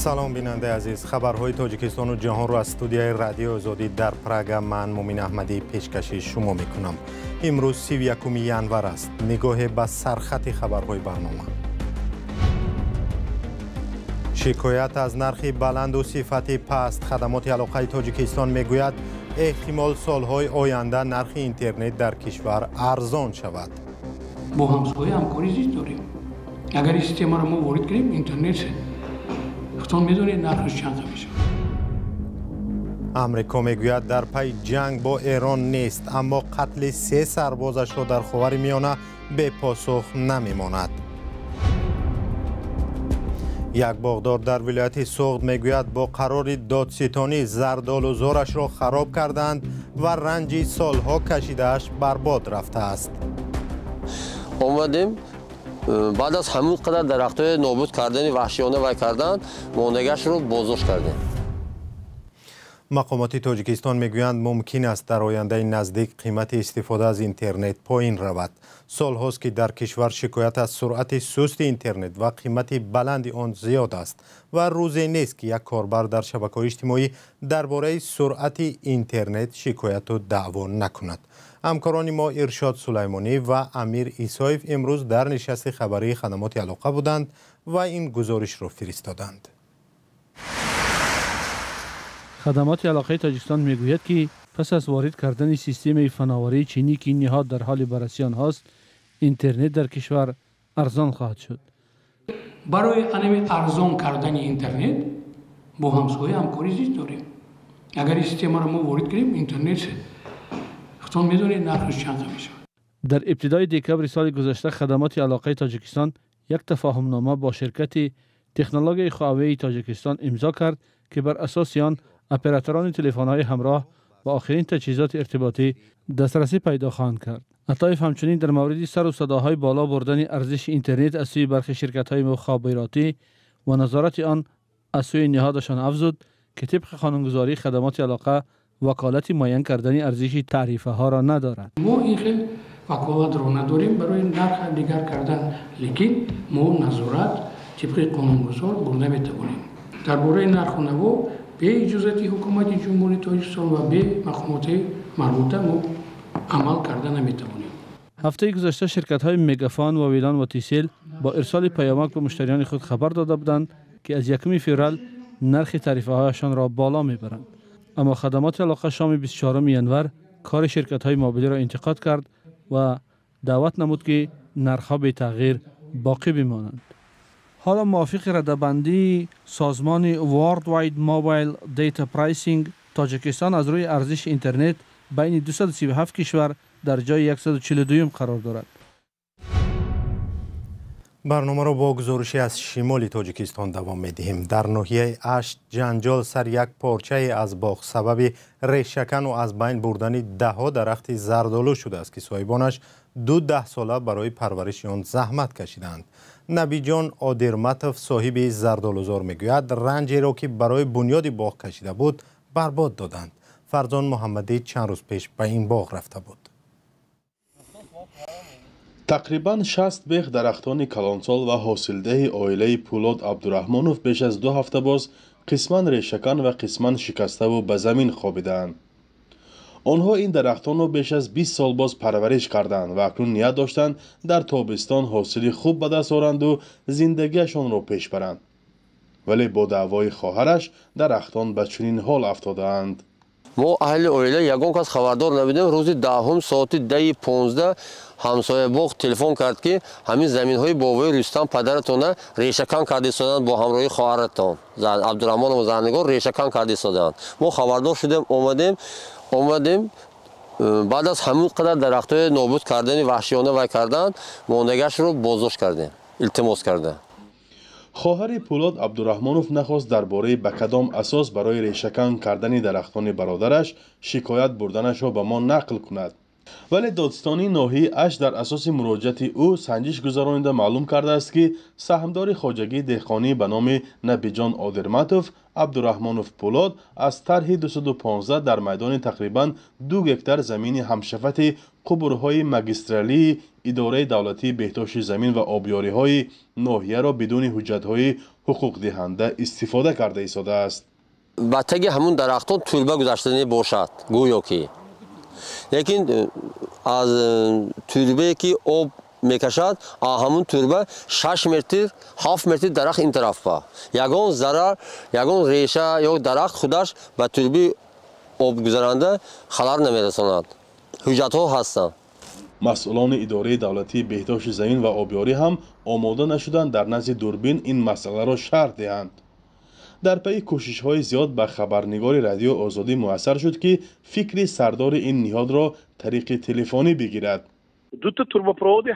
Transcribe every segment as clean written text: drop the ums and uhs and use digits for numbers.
سلام بیننده عزیز، خبرهای تاجیکستان و جهان رو از استودیوی رادیو آزادی در پراگ من مومین احمدی پیشکش شما میکنم. امروز 31 ژانویه است. نگاه به سرخط خبرهای برنامه. شکایت از نرخ بلند و صفت پست. خدمات علاقه تاجیکستان میگوید احتمال سالهای آینده نرخ اینترنت در کشور ارزان شود. با همسایه همکاری زیاد داریم. اگر این سیستم را ما وارد کنیم اینترنت خودتون میدونید نرخش چند میشه. امریکا میگوید در پی جنگ با ایران نیست، اما قتل 3 سربازش را در خاورمیانه به پاسخ نمیماند. یک باغدار در ولایت سوغد میگوید با قرار دادستانی زردآلوزارش را خراب کردند و رنج سالها کشیدهش برباد رفته است. اومدیم بعد از همون قدر درخت‌های نابود کردن وحشیانه وای کردن ماندگیش رو بازداشت کردیم. مقامات تاجیکستان میگویند ممکن است در آینده نزدیک قیمت استفاده از اینترنت پایین رود. سال هاست که در کشور شکایت از سرعت سست اینترنت و قیمت بلند آن زیاد است و روزی نیست که یک کاربر در شبکه‌های اجتماعی درباره سرعت اینترنت شکایت و دعوا نکند. همکاران ما ارشاد سلیمانی و امیر ایسایف امروز در نشست خبری خدمات علاقه بودند و این گزارش را فرستادند. خدمات علاقه تاجیکستان میگوید که پس از وارد کردن سیستم فناوری چینی که این نهاد در حال بررسی آن هست، اینترنت در کشور ارزان خواهد شد. برای ارزان کردن اینترنت با همسایه همکاری زیاد داریم. اگر این سیستم را ما وارد کنیم اینترنت خودتون میدونید نرخش چند میشه. در ابتدای دکمبر سال گذشته خدمات علاقه تاجیکستان یک تفاهمنامه با شرکت تکنولوژی هواوی تاجیکستان امضا کرد که بر اساس آن اپراتوران تلفن‌های همراه با آخرین تجهیزات ارتباطی دسترسی پیدا خواهند کرد. عطایف همچنین در مورد سر و صداهای بالا بردن ارزش اینترنت از سوی برخی شرکت‌های مخابراتی و نظارت آن از سوی نهادشان افزود که طبق قانونگذاری خدمات علاقه وکالت معین کردن ارزش تعرفه ها را ندارد. ما این خیلی وکالت را نداریم برای نرخ دیگر کردن، لیکن ما نظارت طبق قانونگذار برده میتوانیم. درباره نرخ و نوا به اجازت حکومت جمهوری تاجیکستان و به مقامات مربوطه ما عمل کرده نمیتوانیم. هفته گذشته شرکت‌های مگافون و ویلان و تیسل با ارسال پیامک به مشتریان خود خبر داده بودند که از 1 فوریه نرخ تعرفه هایشان را بالا میبرند. اما خدمات علاقه شام 24 ژانویه کار شرکت‌های موبیلی را انتقاد کرد و دعوت نمود که نرخ‌ها به تغییر باقی بمانند. حالا موافق رده‌بندی سازمان World Wide Mobile Data Pricing تاجیکستان از روی ارزش اینترنت بین 237 کشور در جای 142 قرار دارد. برنامه را با گزارشی از شمال تاجیکستان دوام می‌دهیم. در ناحیه اشت جنجال سر یک پارچه از باغ سبب ریشه‌کن و از بین بردن ده‌ها درخت زردآلو شده است که صاحبانش 10 ساله برای پرورش آن زحمت کشیدند. نبی جان آدرمتوف صاحب زردآلوزار میگوید رنجی را که برای بنیاد باغ کشیده بود برباد دادند. فرزان محمدی چند روز پیش به این باغ رفته بود. تقریباً 60 بیخ درختان کلانسال و حاصلده عائله پولاد عبدالرحمانوف بیش از 2 هفته باز قسماً ریشه‌کن و قسماً شکسته و به زمین خوابیدند. آنها این درختان را بیش از 20 سال باز پرورش کردند و اکنون نیت داشتند در تابستان حاصلی خوب به دست آورند و زندگیشان را پیش برند. ولی با دعوای خواهرش درختان به چنین حال افتادند. ما اهل عائله یگان کس خبردار نبودیم. روز 10 ساعت 10:15 همسایه باغ تلفن کرد که همین زمین‌های بابای رستم پدرتون ریشه‌کن کرده شدند با همراهی خواهرتان عبدالرحمن و زرنگار ریشه‌کن کرده شدند. ما خبردار شدیم اومدیم بعد از همون قدر درخت‌های نابود کردن وحشیانه وای کردن ماندگیش رو بازداشت کردیم. التماس کرده. خواهر پولاد عبدالرحمانوف نخواست درباره به کدام اساس برای ریشه‌کن کردن درختان برادرش شکایت بردنش را به ما نقل کند. ولی دادستانی ناحیه اش در اساس مراجعت او سنجش گذرانیده معلوم کرده است که سهمدار خواجگی دهقانی به نام نبیجان آدرمتوف عبدالرحمنوف پولاد از طرح 215 در میدان تقریبا 2 هکتار زمین همشفت قبورهای ماگسترالی اداره دولتی بهداشت زمین و آبیاری‌های ناحیه را بدون حجت‌های حقوق دهنده استفاده کرده ایستاده است. با تگ همون درختان توربه گذاشتنی باشد گویا که لیکن از توربه که آب میکشد همون توربه 6 متر 7 متر درخت این طرف با یگان ضرر یگان ریشه یا درخت خودش به توربه آب گذرانده خلل نمیرساند. حجت ها هستند. مسئولان اداره دولتی بهداشت زمین و آبیاری هم آماده نشدند در نزد دوربین این مسئله را شرح دهند. در پی کوشش‌های زیاد به خبرنگار رادیو آزادی میسر شد که فکر سردار این نهاد را طریق تلفنی بگیرد. دو تا توربoprovod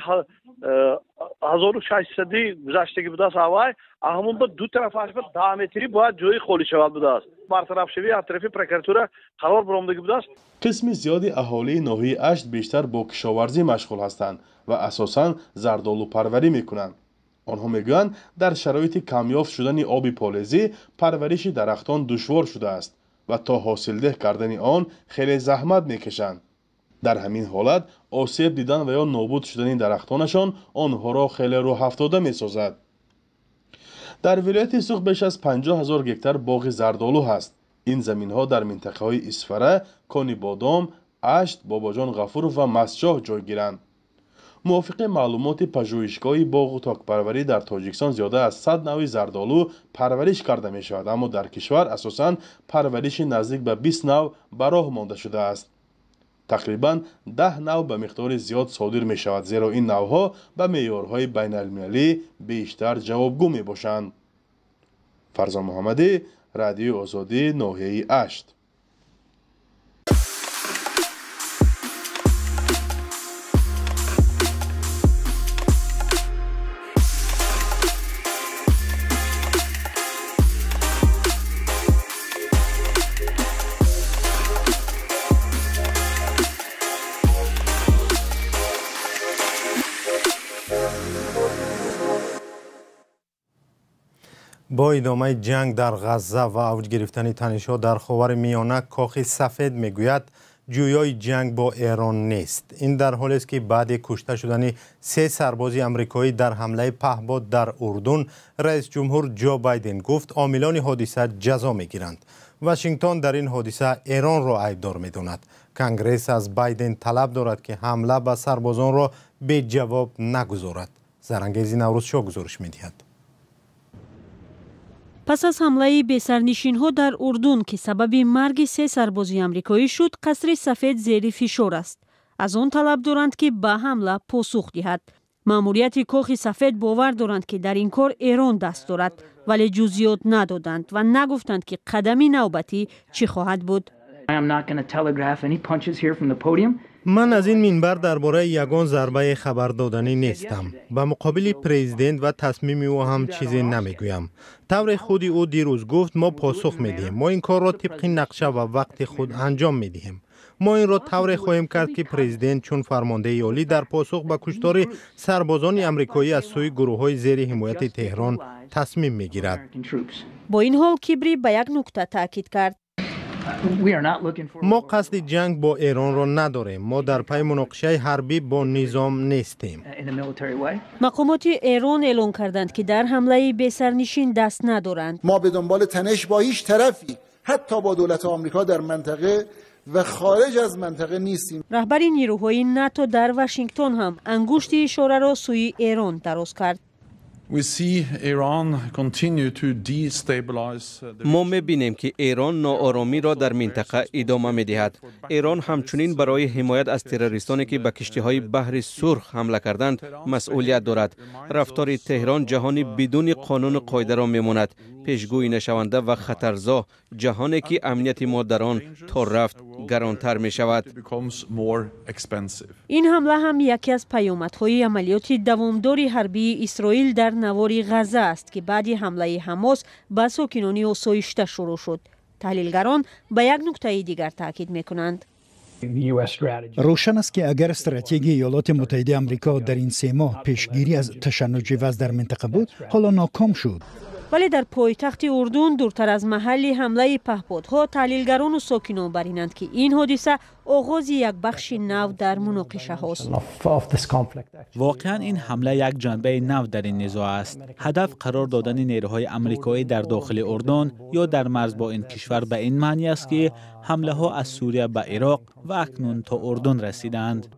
1600 گذشتگی بوده است هوای همون با دو طرفش با 10 متری باید جای خالی شود بوده است. برطرف شوی از طرف پرکراتور قرار برآمدگی بوده است. قسم زیادی اهالی ناحیه اشت بیشتر با کشاورزی مشغول هستند و اساساً زردآلو پروری میکنند. آنها میگویند در شرایط کمیافت شدن آب پالزی پرورش درختان دشوار شده است و تا حاصلده کردن آن خیلی زحمت میکشند. در همین حالت آسیب دیدن و یا نابود شدن درختانشان آنها را خیلی راه افتاده میسازد. در ولایت سوخ بیش از 50,000 هکتار باغ زردآلو هست. این زمین ها در منطقه های اسفره، کانی بادام، اشت، باباجان غفور و مسجاه جای گیرند. موافق معلومات پژوهشگاه باغ و تاکپروری در تاجیکستان زیاده از 100 نوع زردآلو پرورش کرده می شود، اما در کشور اساساً پرورش نزدیک به 20 نوع به راه مانده شده است. تقریباً 10 نوع به مقدار زیاد صادر می شود، زیرا این نوعها به معیارهای بین المللی بیشتر جوابگو می باشند. فرزان محمدی، رادیو آزادی، ناحیه اشت. با ادامه جنگ در غزه و اوج گرفتن تنش‌ها در خاور میانه، کاخ سفید میگوید جویای جنگ با ایران نیست. این در حالی است که بعد کشته شدن 3 سرباز آمریکایی در حمله پهپاد در اردن، رئیس جمهور جو بایدن گفت عاملان حادثه جزا میگیرند. واشنگتن در این حادثه ایران را عیبدار میداند. کنگره از بایدن طلب دارد که حمله به سربازان را به جواب نگذارد. زرنگیزی نوروزشاه گزارش میدهد. پس از حمله بی‌سرنشین‌ها در اردن که سبب مرگ 3 سرباز آمریکایی شد، قصر سفید زیر فشار است. از آن طلب دارند که به حمله پاسخ دهد. ماموریت کاخ سفید باور دارند که در این کار ایران دست دارد، ولی جزئیات ندادند و نگفتند که قدم نوبتی چی خواهد بود. من از این منبر درباره یگان ضربه خبر دادنی نیستم. به مقابل پرزیدنت و تصمیم او هم چیزی نمیگویم. طور خود او دیروز گفت ما پاسخ میدهیم. ما این کار را طبق نقشه و وقت خود انجام میدهیم. ما این را طور خواهیم کرد که پرزیدنت چون فرمانده عالی در پاسخ به کشتار سربازان آمریکایی از سوی گروه‌های زیر حمایت تهران تصمیم میگیرد. با این حال کبری به یک نکته تاکید کرد. ما قصد جنگ با ایران را نداریم. ما در پی مناقشه حربی با نظام نیستیم. مقامات ایران اعلام کردند که در حمله بی‌سرنشین دست ندارند. ما به دنبال تنش با هیچ طرفی، حتی با دولت آمریکا در منطقه و خارج از منطقه نیستیم. رهبر نیروهای ناتو در واشنگتن هم انگشت اشاره را سوی ایران دراز کرد. ما می‌بینیم که ایران ناآرامی را در منطقه ادامه می‌دهد. ایران همچنین برای حمایت از تروریستانی که به کشتی‌های بحر سرخ حمله کردند مسئولیت دارد. رفتار تهران جهانی بدون قانون قاعده را می‌ماند، پیشگویی نشونده و خطرزا، جهانی که امنیت ما در آن تا رفت گرانتر می‌شود. این حمله هم یکی از پیامدهای عملیات دوامدار حربی اسرائیل در نوار غزه است که بعد حمله حماس به ساکنان آسایشته شروع شد. تحلیلگران به یک نکته دیگر تاکید می‌کنند. روشن است که اگر استراتژی ایالات متحده آمریکا در این 3 ماه پیشگیری از تشنج وضع در منطقه بود، حالا ناکام شد. ولی در پایتخت اردن دورتر از محل حمله پهپادها تحلیلگران و ساکنان بر اینند که این حادثه آغاز یک بخش نو در مناقشه هاست. واقعا این حمله یک جنبه نو در این نزاع است. هدف قرار دادن نیروهای آمریکایی در داخل اردن یا در مرز با این کشور به این معنی است که حمله ها از سوریه به عراق و اکنون تا اردن رسیدند.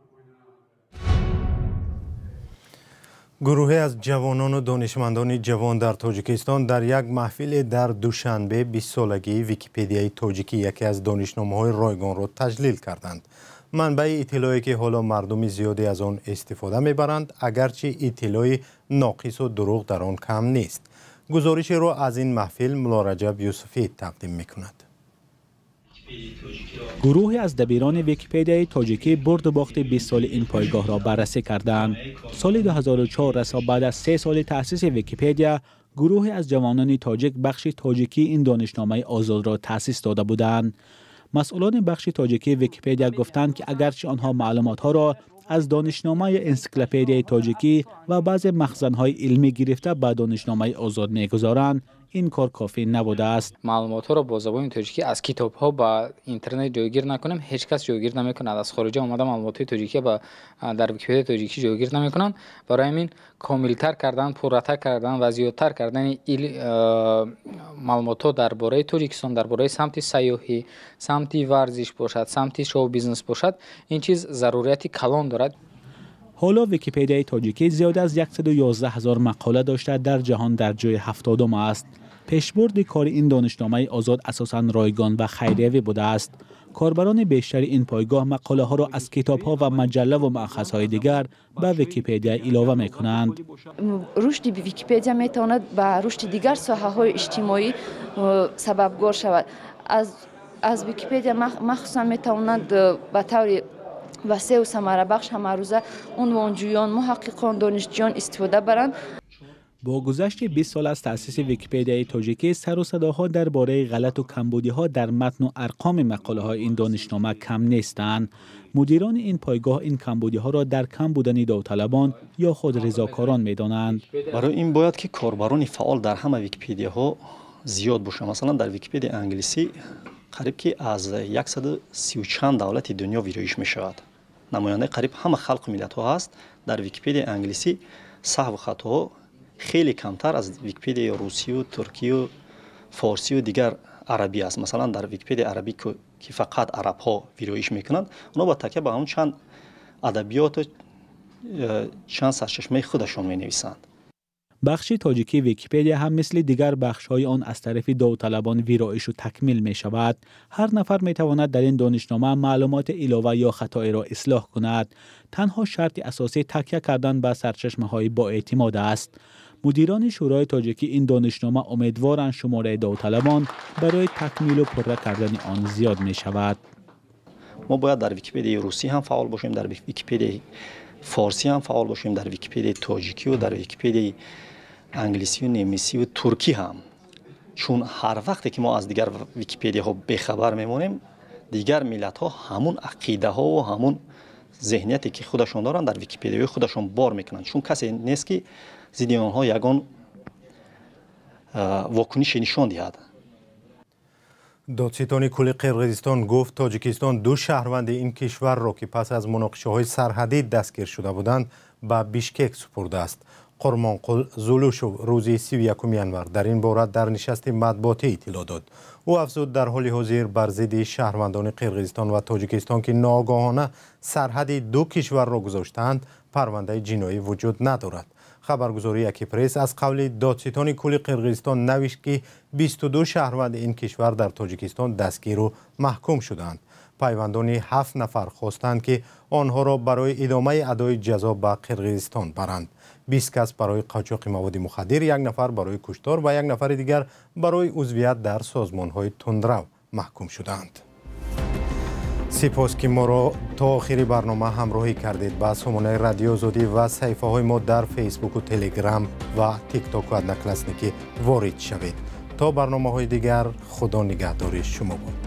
گروهی از جوانان و دانشمندان جوان در تاجیکستان در یک محفل در دوشنبه 20 سالگی ویکی‌پدیای تاجیکی یکی از دانشنامه‌های رایگان را تجلیل کردند. منبع اطلاعی که حالا مردم زیادی از آن استفاده می‌برند، اگرچه اطلاعی ناقص و دروغ در آن کم نیست. گزارشی را از این محفل ملا رجب یوسفی تقدیم می‌کند. گروهی از دبیران ویکی‌پدیای تاجیکی برد و باخت 20 سال این پایگاه را بررسی کردند. سال 2004 رسا بعد از 3 سال تأسیس ویکی‌پدیا، گروهی از جوانان تاجیک بخش تاجیکی این دانشنامه آزاد را تأسیس داده بودند. مسئولان بخش تاجیکی ویکی‌پدیا گفتند که اگرچه آنها معلومات‌ها را از دانشنامه انسیکلوپدیای تاجیکی و بعض مخزن‌های علمی گرفته به دانشنامه آزاد می‌گذارند، این کار کافی نبوده است. معلومات‌ها را با زبان تاجیکی از کتاب‌ها با اینترنت جایگیر نکنیم. هیچ کس جایگیر نمی‌کند. از خارج آمده معلومات تاجیکی در ویکی‌پدیا تاجیکی جایگیر نمی‌کنند. برای همین کامل‌تر کردن، پررتر کردن و زیادتر کردن معلومات‌ها درباره تاجیکستان، درباره سمت سیاحی، سمت ورزش باشد، سمت شو بیزنس باشد، این چیز ضرورت کلان دارد. حالا ویکی‌پدیای تاجیکی زیاد از 111,000 مقاله داشته در جهان در جای 70م است. پیشبرد کار این دانشنامه آزاد اساساً رایگان و خیریه‌ای بوده است. کاربران بیشتر این پایگاه مقاله ها را از کتاب‌ها و مجله و مؤخذهای دیگر به ویکی‌پدیا علاوه می‌کنند. رشد ویکی‌پدیا می‌تواند به رشد دیگر ساحه‌های اجتماعی سببگار شود. از ویکی‌پدیا مخصوصاً می‌تواند به طور وسیع و ثمره بخش همه روزه عنوانجویان، محققان، دانشجویان استفاده برند. با گذشت 20 سال از تأسیس ویکی‌پدیای تاجیکی، سر و صداها درباره غلط و کمبودی‌ها در متن و ارقام مقاله‌های این دانشنامه کم نیستند. مدیران این پایگاه این کمبودی‌ها را در کم بودن داوطلبان یا خود رضاکاران می‌دانند. برای این باید که کاربران فعال در همه ویکی‌پدیاها زیاد باشند. مثلا در ویکی‌پدیا انگلیسی قریب که از 130 چند دولت دنیا ویرایش می‌شود. نماینده قریب همه خلق و ملت‌ها هست. در ویکی‌پدیا انگلیسی صحو و خطاها خیلی کمتر از ویکی‌پدیا روسی و ترکی و فارسی و دیگر عربی است. مثلا در ویکی‌پدیا عربی که فقط عرب ها ویرایش میکنند، اونا با تکیه به همون چند ادبیات و چند سرچشمه خودشون می نویسند. بخش تاجیکی ویکی‌پدیا هم مثل دیگر بخش‌های آن از طرف داوطلبان ویرایش و تکمیل می شود. هر نفر می تواند در این دانشنامه معلومات علاوه یا خطایی را اصلاح کند. تنها شرط اساسی تکیه کردن به سرچشمه‌های با اعتماد است. مدیران شورای تاجیکی این دانشنامه امیدوارند شماره داوطلبان برای تکمیل و پره کردن آن زیاد می شود. ما باید در ویکی‌پدیا روسی هم فعال باشیم، در ویکی‌پدیا فارسی هم فعال باشیم، در ویکی‌پدیا تاجیکی و در ویکی‌پدیا انگلیسی و نمیسی و ترکی هم. چون هر وقتی که ما از دیگر ویکی‌پدیا ها بخبر میمونیم، دیگر ملت ها همون عقیده ها و همون ذهنیتی که خودشون دارن در ویکی‌پدیا خودشون بار میکنن. چون کسی نیست که ضد آنها یگان واکنش نشان دهد. دادستان کل قرقیزستان گفت تاجیکستان 2 شهروند این کشور را که پس از مناقشه‌های سرحدی دستگیر شده بودند به بیشکک سپرده است. قرمانقل زولوشو روز 31 ینور در این باره در نشست مطبوعاتی اطلاع داد. او افزود در حال حاضر بر ضد شهروندان قرقیزستان و تاجیکستان که ناگهانه سرحد 2 کشور را گذاشتند پرونده جنایی وجود ندارد. خبرگزاری اکیپرس از قول دادستان کل قرقیزستان نوشت که 22 شهروند این کشور در تاجیکستان دستگیر و محکوم شدند. پیوندان 7 نفر خواستند که آنها را برای ادامه ادای جزا به قرقیزستان برند. 20 کس برای قاچاق مواد مخدر، 1 نفر برای کشتار و 1 نفر دیگر برای عضویت در سازمان‌های تندرو محکوم شدند. سپاس که ما را تا آخر برنامه همراهی کردید. با سامانه رادیو آزادی و صفحه های ما در فیسبوک و تلگرام و تیک تاک و ادنکلسنیکی وارد شوید. تا برنامه های دیگر، خدا نگهدار شما باد.